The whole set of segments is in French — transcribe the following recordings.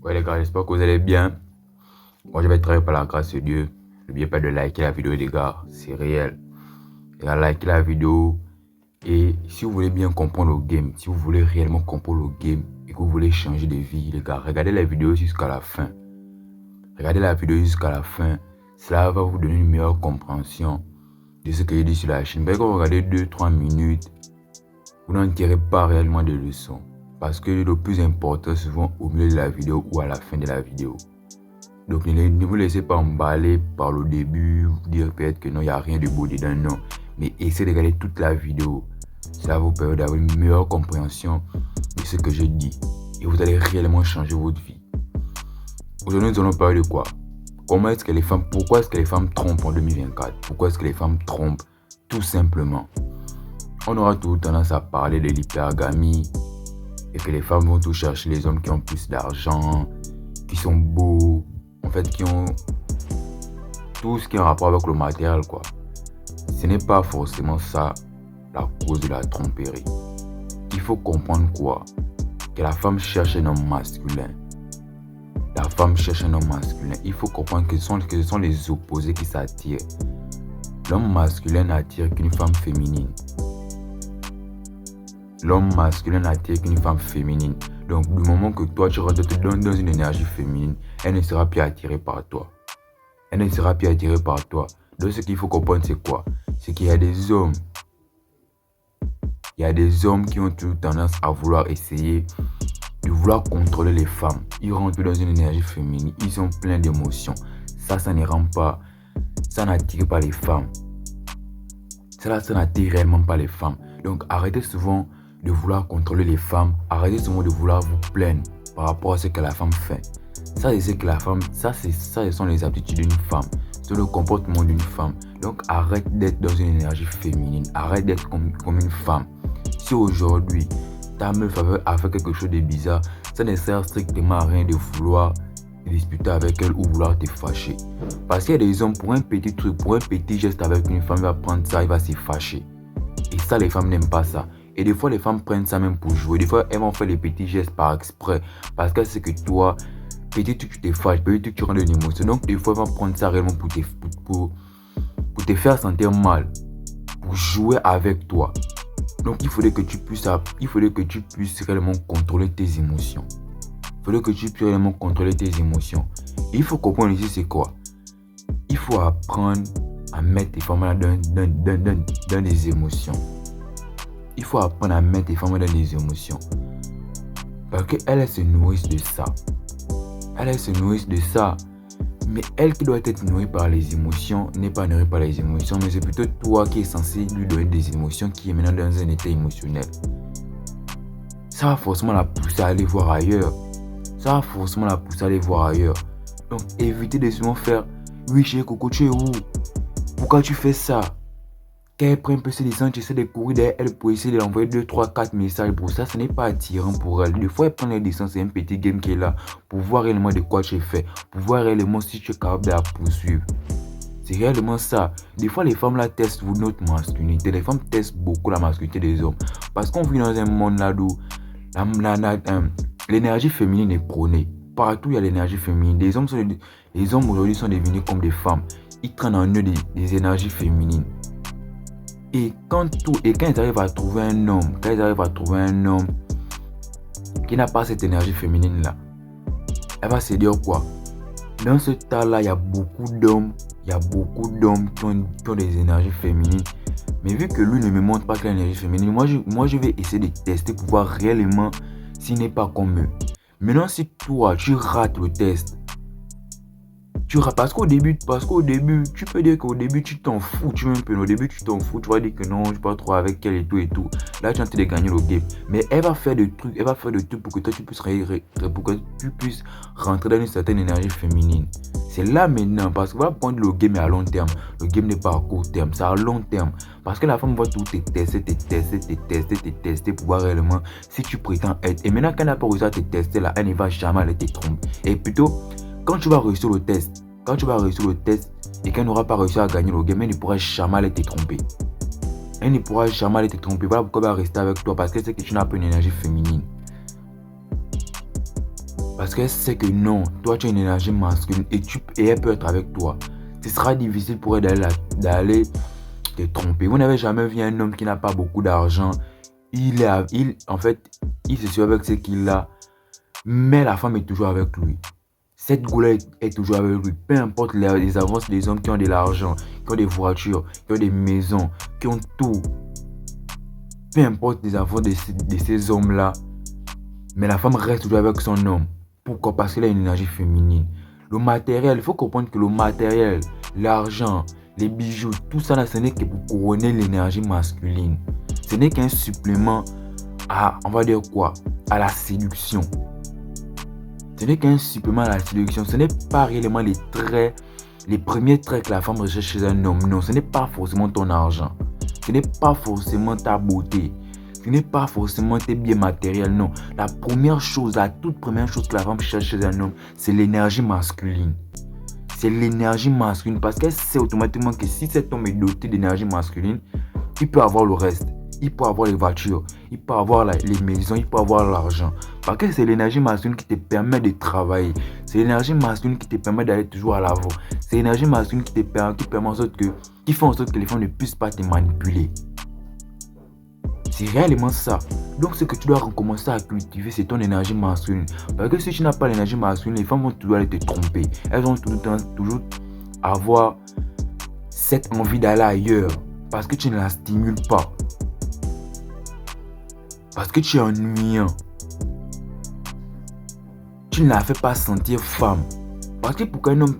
Ouais les gars, j'espère que vous allez bien. Moi je vais très bien par la grâce de Dieu. N'oubliez pas de liker la vidéo les gars, c'est réel. Et à liker la vidéo. Et si vous voulez bien comprendre le game, si vous voulez réellement comprendre le game et que vous voulez changer de vie les gars, regardez la vidéo jusqu'à la fin. Regardez la vidéo jusqu'à la fin. Cela va vous donner une meilleure compréhension de ce que je dis sur la chaîne. Mais quand vous regardez 2-3 minutes, vous n'en tirez pas réellement de leçons. Parce que le plus important c'est souvent au milieu de la vidéo ou à la fin de la vidéo. Donc ne vous laissez pas emballer par le début, vous dire peut-être que non, il n'y a rien de beau dedans, non. Mais essayez de regarder toute la vidéo. Cela vous permet d'avoir une meilleure compréhension de ce que je dis. Et vous allez réellement changer votre vie. Aujourd'hui, nous allons parler de quoi? Comment est-ce que les femmes, pourquoi est-ce que les femmes trompent en 2024? Pourquoi est-ce que les femmes trompent? Tout simplement. On aura toujours tendance à parler de l'hypergamie et que les femmes vont tout chercher les hommes qui ont plus d'argent, qui sont beaux, en fait, qui ont tout ce qui est en rapport avec le matériel, quoi. Ce n'est pas forcément ça la cause de la tromperie. Il faut comprendre quoi? Que la femme cherche un homme masculin. La femme cherche un homme masculin. Il faut comprendre que ce sont les opposés qui s'attirent. L'homme masculin n'attire qu'une femme féminine. L'homme masculin n'attire qu'une femme féminine. Donc, du moment que toi, tu rentres dans une énergie féminine, elle ne sera plus attirée par toi. Elle ne sera plus attirée par toi. Donc, ce qu'il faut comprendre, c'est quoi? C'est qu'il y a des hommes. Il y a des hommes qui ont toujours tendance à vouloir essayer de vouloir contrôler les femmes. Ils rentrent dans une énergie féminine. Ils sont pleins d'émotions. Ça ne rend pas... Ça n'attire pas les femmes. Ça n'attire réellement pas les femmes. Donc, arrêtez souvent de vouloir contrôler les femmes. Arrêtez souvent de vouloir vous plaindre par rapport à ce que la femme fait. Ça, c'est ce que la femme... Ça, ce sont les habitudes d'une femme. C'est le comportement d'une femme. Donc, arrête d'être dans une énergie féminine. Arrête d'être comme une femme. Si aujourd'hui, ta meuf a fait quelque chose de bizarre, ça ne sert strictement à rien de vouloir disputer avec elle ou vouloir te fâcher. Parce qu'il y a des hommes, pour un petit truc, pour un petit geste avec une femme, il va prendre ça, il va se fâcher. Et ça, les femmes n'aiment pas ça. Et des fois, les femmes prennent ça même pour jouer. Des fois, elles vont faire les petits gestes par exprès. Parce qu'elles savent que toi, petit truc, tu te fâches, petit truc, tu rends une émotion. Donc, des fois, elles vont prendre ça réellement pour te faire sentir mal. Pour jouer avec toi. Donc, il faudrait que tu puisses réellement contrôler tes émotions. Il faudrait que tu puisses réellement contrôler tes émotions. Et il faut comprendre ici, c'est quoi? Il faut apprendre à mettre tes femmes dans des émotions. Il faut apprendre à mettre tes femmes dans des émotions. Parce qu'elles se nourrissent de ça. Elles se nourrissent de ça. Mais elle qui doit être nourrie par les émotions n'est pas nourrie par les émotions, mais c'est plutôt toi qui es censé lui donner des émotions qui est maintenant dans un état émotionnel. Ça va forcément la pousser à aller voir ailleurs. Donc évitez de souvent faire « Oui chérie Coco, tu es où? Pourquoi tu fais ça ?» Qu'elle prenne un peu ses descentes, tu essaies de courir derrière elle pour essayer de l'envoyer 2, 3, 4 messages. Pour ça, ce n'est pas attirant pour elle. Des fois, elle prend les descentes, c'est un petit game qui est là pour voir réellement de quoi tu fais. Pour voir réellement si tu es capable de la poursuivre. C'est réellement ça. Des fois, les femmes là testent notre masculinité. Les femmes testent beaucoup la masculinité des hommes. Parce qu'on vit dans un monde là où l'énergie féminine est prônée. Partout, il y a l'énergie féminine. Les hommes aujourd'hui sont devenus comme des femmes. Ils traînent en eux des énergies féminines. Et quand ils arrivent à trouver un homme, qui n'a pas cette énergie féminine là, elle va se dire quoi? Dans ce tas-là, il y a beaucoup d'hommes qui ont des énergies féminines. Mais vu que lui ne me montre pas qu'il a une énergie féminine, moi je vais essayer de tester pour voir réellement s'il n'est pas comme eux. Maintenant, si toi, tu rates le test, parce qu'au début, tu peux dire qu'au début, tu t'en fous, tu vas dire que non, je ne suis pas trop avec elle et tout. Là, tu es en train de gagner le game. Mais elle va faire des trucs, pour que toi, tu puisses rentrer dans une certaine énergie féminine. C'est là maintenant, parce que va prendre le game à long terme. Le game n'est pas à court terme, c'est à long terme. Parce que la femme va tout te tester pour voir réellement si tu prétends être. Et maintenant qu'elle n'a pas réussi à te tester là, elle ne va jamais aller te tromper. Et plutôt, quand tu vas réussir le test et qu'elle n'aura pas réussi à gagner le game, elle ne pourra jamais aller te tromper. Voilà pourquoi elle va rester avec toi, parce qu'elle sait que tu n'as pas une énergie féminine. Parce qu'elle sait que non, toi tu as une énergie masculine et elle peut être avec toi. Ce sera difficile pour elle d'aller te tromper. Vous n'avez jamais vu un homme qui n'a pas beaucoup d'argent. En fait, il se suit avec ce qu'il a, mais la femme est toujours avec lui. Cette goule est toujours avec lui. Peu importe les avances des hommes qui ont de l'argent, qui ont des voitures, qui ont des maisons, qui ont tout. Peu importe les avances de ces hommes-là, mais la femme reste toujours avec son homme. Pourquoi? Parce qu'elle a une énergie féminine. Le matériel, il faut comprendre que le matériel, l'argent, les bijoux, tout ça, ce n'est que pour couronner l'énergie masculine. Ce n'est qu'un supplément à, on va dire quoi, à la séduction. Ce n'est qu'un supplément à la séduction. Ce n'est pas réellement les premiers traits que la femme recherche chez un homme. Non, ce n'est pas forcément ton argent. Ce n'est pas forcément ta beauté. Ce n'est pas forcément tes biens matériels, non. La toute première chose que la femme cherche chez un homme, c'est l'énergie masculine. C'est l'énergie masculine parce qu'elle sait automatiquement que si cet homme est doté d'énergie masculine, il peut avoir le reste. Il peut avoir les voitures, il peut avoir les maisons, il peut avoir l'argent. Parce que c'est l'énergie masculine qui te permet de travailler. C'est l'énergie masculine qui te permet d'aller toujours à l'avant. C'est l'énergie masculine qui fait en sorte que les femmes ne puissent pas te manipuler. C'est réellement ça. Donc ce que tu dois recommencer à cultiver, c'est ton énergie masculine. Parce que si tu n'as pas l'énergie masculine, les femmes vont toujours aller te tromper. Elles vont toujours avoir cette envie d'aller ailleurs. Parce que tu ne la stimules pas. Parce que tu es ennuyant. Tu ne la fais pas sentir femme. Parce que pour qu'un homme...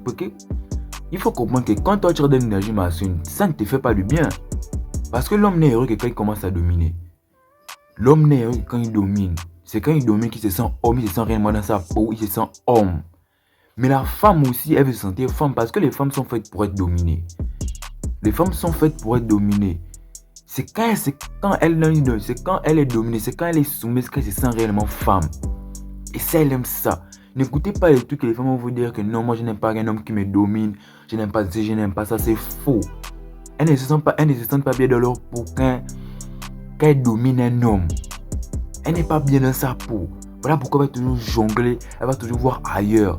il faut comprendre que quand toi tu as de l'énergie masculine, ça ne te fait pas du bien. Parce que l'homme n'est heureux que quand il commence à dominer. L'homme n'est heureux que quand il domine. C'est quand il domine qu'il se sent homme, il se sent réellement dans sa peau, il se sent homme. Mais la femme aussi, elle veut se sentir femme parce que les femmes sont faites pour être dominées. Les femmes sont faites pour être dominées. C'est quand elle est dominée, c'est quand elle est soumise qu'elle se sent réellement femme. Et ça, elle aime ça. N'écoutez pas les trucs que les femmes vont vous dire que non, moi je n'aime pas un homme qui me domine, je n'aime pas ceci, je n'aime pas ça, c'est faux. Elles ne se sentent pas bien dans leur peau qu'elle domine un homme. Elle n'est pas bien dans sa peau. Voilà pourquoi elle va toujours jongler, elle va toujours voir ailleurs.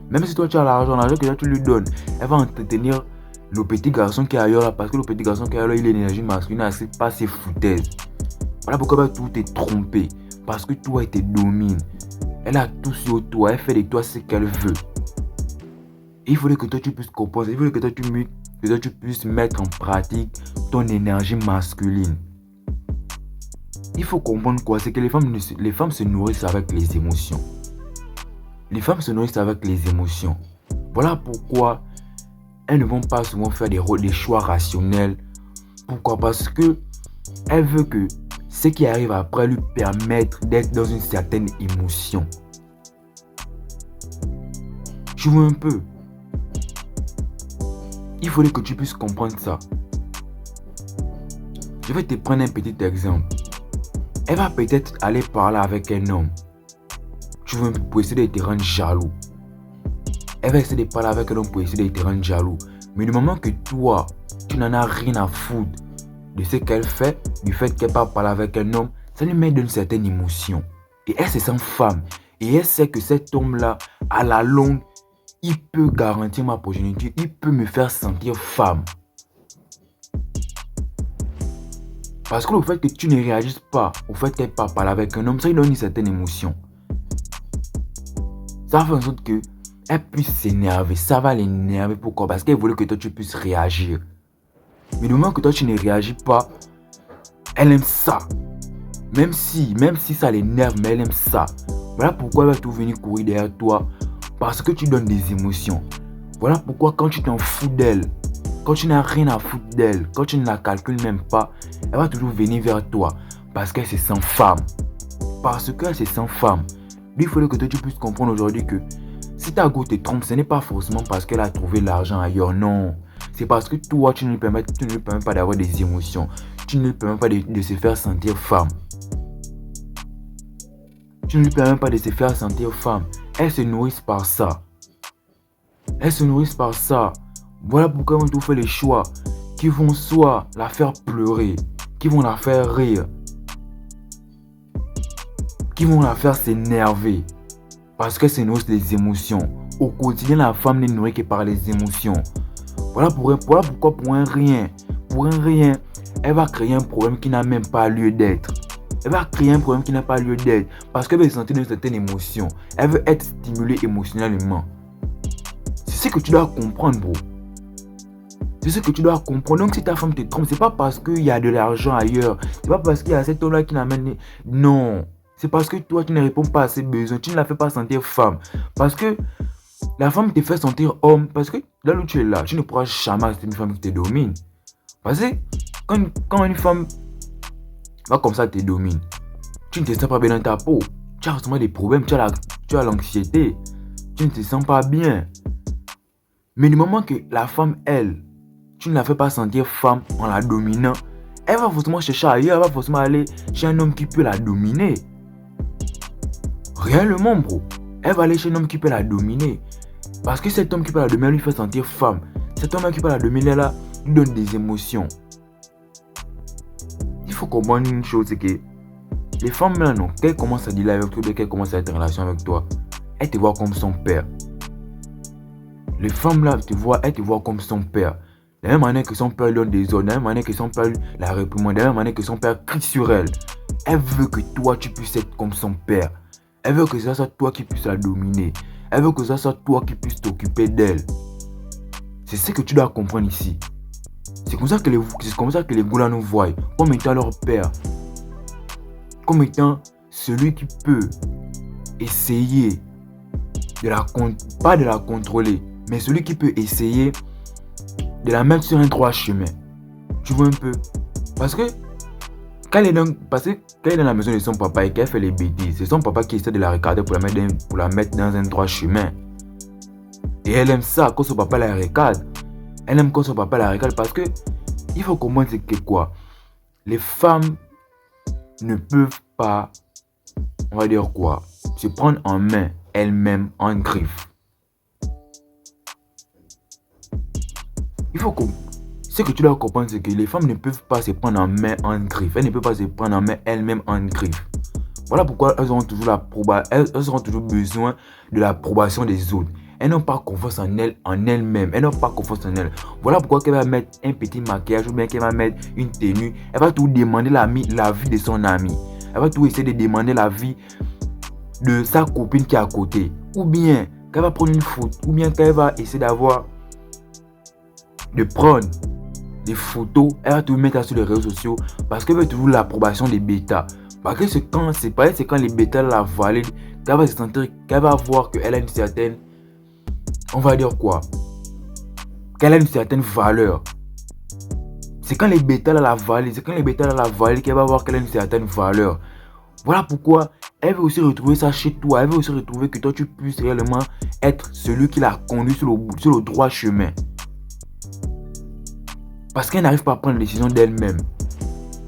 Même si toi tu as l'argent que toi tu lui donnes, elle va entretenir le petit garçon qui est ailleurs là, parce que le petit garçon qui est ailleurs là, il a une énergie masculine, elle ne pas ses foutaises. Voilà pourquoi elle va tout te tromper, parce que toi elle te domine. Elle a tout sur toi, elle fait de toi ce qu'elle veut. Et il faudrait que toi tu puisses comprendre, il faudrait que toi tu puisses mettre en pratique ton énergie masculine. Il faut comprendre quoi, c'est que les femmes se nourrissent avec les émotions. Les femmes se nourrissent avec les émotions. Voilà pourquoi elles ne vont pas souvent faire des choix rationnels. Pourquoi? Parce que elle veut que ce qui arrive après lui permette d'être dans une certaine émotion. Je vois un peu. Il faudrait que tu puisses comprendre ça. Je vais te prendre un petit exemple. Elle va peut-être aller parler avec un homme. Tu veux pour essayer de te rendre jaloux. Elle va essayer de parler avec un homme pour essayer de te rendre jaloux. Mais du moment que toi, tu n'en as rien à foutre de ce qu'elle fait, du fait qu'elle va parler avec un homme, ça lui met une certaine émotion. Et elle se sent femme. Et elle sait que cet homme-là, à la longue, il peut garantir ma progéniture, il peut me faire sentir femme. Parce que le fait que tu ne réagisses pas au fait qu'elle parle avec un homme, ça lui donne une certaine émotion. Ça fait en sorte qu'elle puisse s'énerver. Ça va l'énerver. Pourquoi? Parce qu'elle voulait que toi tu puisses réagir. Mais du moment que toi tu ne réagis pas, elle aime ça. Même si ça l'énerve, mais elle aime ça. Voilà pourquoi elle va tout venir courir derrière toi. Parce que tu donnes des émotions. Voilà pourquoi quand tu t'en fous d'elle, quand tu n'as rien à foutre d'elle, quand tu ne la calcules même pas, elle va toujours venir vers toi. Parce qu'elle se sent femme. Parce qu'elle se sent femme. Il faudrait que toi tu puisses comprendre aujourd'hui que si ta go te trompe, ce n'est pas forcément parce qu'elle a trouvé l'argent ailleurs. Non. C'est parce que toi, tu ne lui permets pas d'avoir des émotions. Tu ne lui permets pas de se faire sentir femme. Tu ne lui permets pas de se faire sentir femme. Elles se nourrissent par ça. Elles se nourrissent par ça. Voilà pourquoi on doit faire les choix qui vont soit la faire pleurer, qui vont la faire rire, qui vont la faire s'énerver. Parce que c'est les émotions. Au quotidien, la femme n'est nourrie que par les émotions. Voilà pourquoi pour un rien, elle va créer un problème qui n'a même pas lieu d'être. Elle va créer un problème qui n'a pas lieu d'être parce qu'elle veut sentir une certaine émotion. Elle veut être stimulée émotionnellement. C'est ce que tu dois comprendre, bro. C'est ce que tu dois comprendre. Donc si ta femme te trompe, c'est pas parce qu'il y a de l'argent ailleurs. C'est pas parce qu'il y a cet homme-là qui l'amène. Non. C'est parce que toi, tu ne réponds pas à ses besoins. Tu ne la fais pas sentir femme. Parce que la femme te fait sentir homme. Parce que là où tu es là, tu ne pourras jamais accepter une femme qui te domine. Parce que quand une femme va comme ça te domine, tu ne te sens pas bien dans ta peau. Tu as forcément des problèmes. Tu as l'anxiété. Tu ne te sens pas bien. Mais du moment que la femme, elle, tu ne la fais pas sentir femme en la dominant, elle va forcément chercher ailleurs, elle va forcément aller chez un homme qui peut la dominer. Réellement, bro. Elle va aller chez un homme qui peut la dominer. Parce que cet homme qui peut la dominer, lui fait sentir femme. Cet homme qui peut la dominer, là, lui donne des émotions. Il faut comprendre une chose, c'est que les femmes, là, non, qu'elles commencent à dealer avec toi, dès qu'elles commencent à être en relation avec toi, elles te voient comme son père. Les femmes, là, elles te voient comme son père. De la même manière que son père lui donne des ordres, de la même manière que son père la réprimande, de la même manière que son père crie sur elle. Elle veut que toi, tu puisses être comme son père. Elle veut que ça soit toi qui puisses la dominer. Elle veut que ça soit toi qui puisses t'occuper d'elle. C'est ce que tu dois comprendre ici. C'est comme ça que les goulats nous voient comme étant leur père. Comme étant celui qui peut essayer pas de la contrôler, mais celui qui peut essayer de la mettre sur un droit chemin. Tu vois un peu? Parce que quand elle est dans la maison de son papa et qu'elle fait les bêtises, c'est son papa qui essaie de la regarder pour la mettre dans un droit chemin. Et elle aime ça quand son papa la regarde. Elle aime quand son papa la regarde parce que il faut comprendre que quoi? Les femmes ne peuvent pas, on va dire quoi, se prendre en main elles-mêmes en griffe. Ce que tu dois comprendre, c'est que les femmes ne peuvent pas se prendre en main en griffe. Elles ne peuvent pas se prendre en main elles-mêmes en griffe. Voilà pourquoi elles auront toujours besoin de l'approbation des autres. Elles n'ont pas confiance en elles-mêmes. Elles n'ont pas confiance en elles. Voilà pourquoi qu'elle va mettre un petit maquillage ou bien qu'elle va mettre une tenue. Elle va tout demander la vie de son ami. Elle va tout essayer de demander la vie de sa copine qui est à côté. Ou bien qu'elle va prendre une photo. Ou bien qu'elle va essayer de prendre des photos. Elle va tout mettre sur les réseaux sociaux parce qu'elle veut toujours l'approbation des bêtas. Parce que c'est quand les bêtas la valident qu'elle va se sentir, qu'elle va voir qu'elle a une certaine, on va dire quoi, qu'elle a une certaine valeur. C'est quand les bêtas la valident, qu'elle va voir qu'elle a une certaine valeur. Voilà pourquoi elle veut aussi retrouver ça chez toi. Elle veut aussi retrouver que toi tu puisses réellement être celui qui l'a conduit sur le droit chemin. Parce qu'elle n'arrive pas à prendre la décision d'elle-même.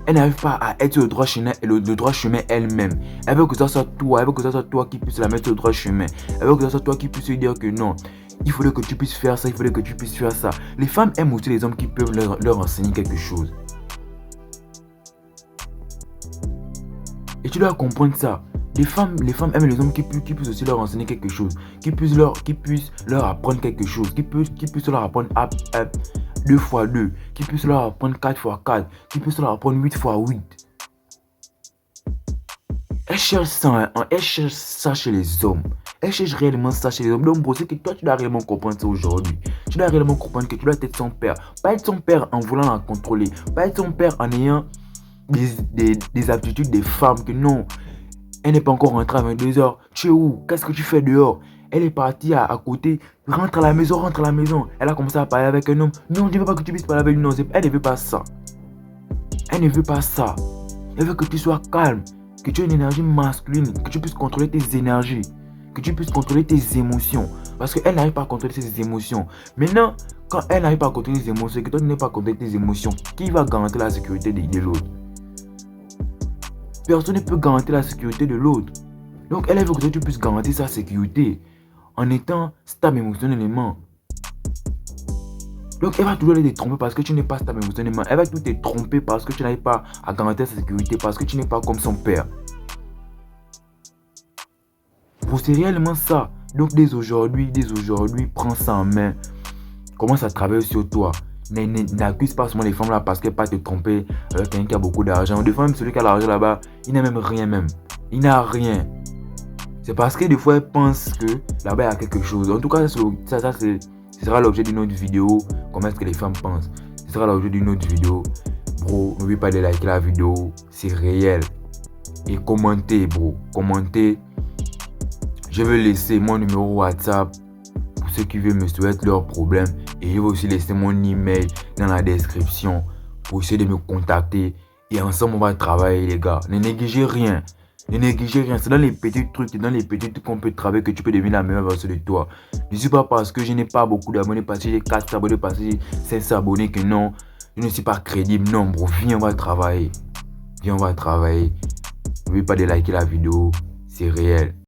Elle n'arrive pas à être sur le droit chemin elle-même. Elle veut que ça soit toi. Elle veut que ça soit toi qui puisse la mettre sur le droit chemin. Elle veut que ça soit toi qui puisse lui dire que non. Il faudrait que tu puisses faire ça. Il faudrait que tu puisses faire ça. Les femmes aiment aussi les hommes qui peuvent leur enseigner quelque chose. Et tu dois comprendre ça. Les femmes aiment les hommes qui puissent aussi leur enseigner quelque chose. Qui puissent leur apprendre quelque chose. Qui puissent leur apprendre 2x2, qui puisse leur apprendre 4x4, qui puisse leur apprendre 8x8. Elle cherche ça chez les hommes. Elle cherche réellement ça chez les hommes. Donc, bro, c'est que toi, tu dois réellement comprendre ça aujourd'hui. Tu dois réellement comprendre que tu dois être son père. Pas être son père en voulant la contrôler. Pas être son père en ayant des aptitudes des femmes que non. Elle n'est pas encore rentrée à 22h. Tu es où? Qu'est-ce que tu fais dehors? Elle est partie à côté. Rentre à la maison. Elle a commencé à parler avec un homme. Non, je ne veux pas que tu puisses parler avec lui. Non, elle ne veut pas ça. Elle ne veut pas ça. Elle veut que tu sois calme. Que tu aies une énergie masculine. Que tu puisses contrôler tes énergies. Que tu puisses contrôler tes émotions. Parce qu'elle n'arrive pas à contrôler ses émotions. Maintenant, quand elle n'arrive pas à contrôler ses émotions et que toi tu n'arrives pas à contrôler tes émotions, qui va garantir la sécurité de l'autre? Personne ne peut garantir la sécurité de l'autre. Donc elle veut que toi tu puisses garantir sa sécurité en étant stable émotionnellement. Donc elle va toujours aller te tromper parce que tu n'es pas stable émotionnellement. Elle va tout te tromper parce que tu n'arrives pas à garantir sa sécurité, parce que tu n'es pas comme son père. Bro, c'est réellement ça. Donc dès aujourd'hui, prends ça en main. Commence à travailler sur toi. N'accuse pas seulement les femmes là parce qu'elles pas te tromper avec quelqu'un qui a beaucoup d'argent. Des fois, même celui qui a l'argent là-bas, il n'a même rien même. Il n'a rien. C'est parce que des fois, elles pensent que là-bas, il y a quelque chose. En tout cas, ce sera l'objet d'une autre vidéo. Comment est-ce que les femmes pensent. Ce sera l'objet d'une autre vidéo. Bro, n'oublie pas de liker la vidéo. C'est réel. Et commentez, bro. Commentez. Je vais laisser mon numéro WhatsApp pour ceux qui veulent me soumettre leurs problèmes. Et je vais aussi laisser mon email dans la description pour essayer de me contacter. Et ensemble, on va travailler, les gars. Ne négligez rien. Ne négligez rien. C'est dans les petits trucs, dans les petits trucs qu'on peut travailler que tu peux devenir la meilleure version de toi. Ne suis pas parce que je n'ai pas beaucoup d'abonnés, parce que j'ai 4 abonnés, parce que j'ai 500 abonnés que non, je ne suis pas crédible. Non, bro, viens, on va travailler. Viens, on va travailler. N'oubliez pas de liker la vidéo. C'est réel.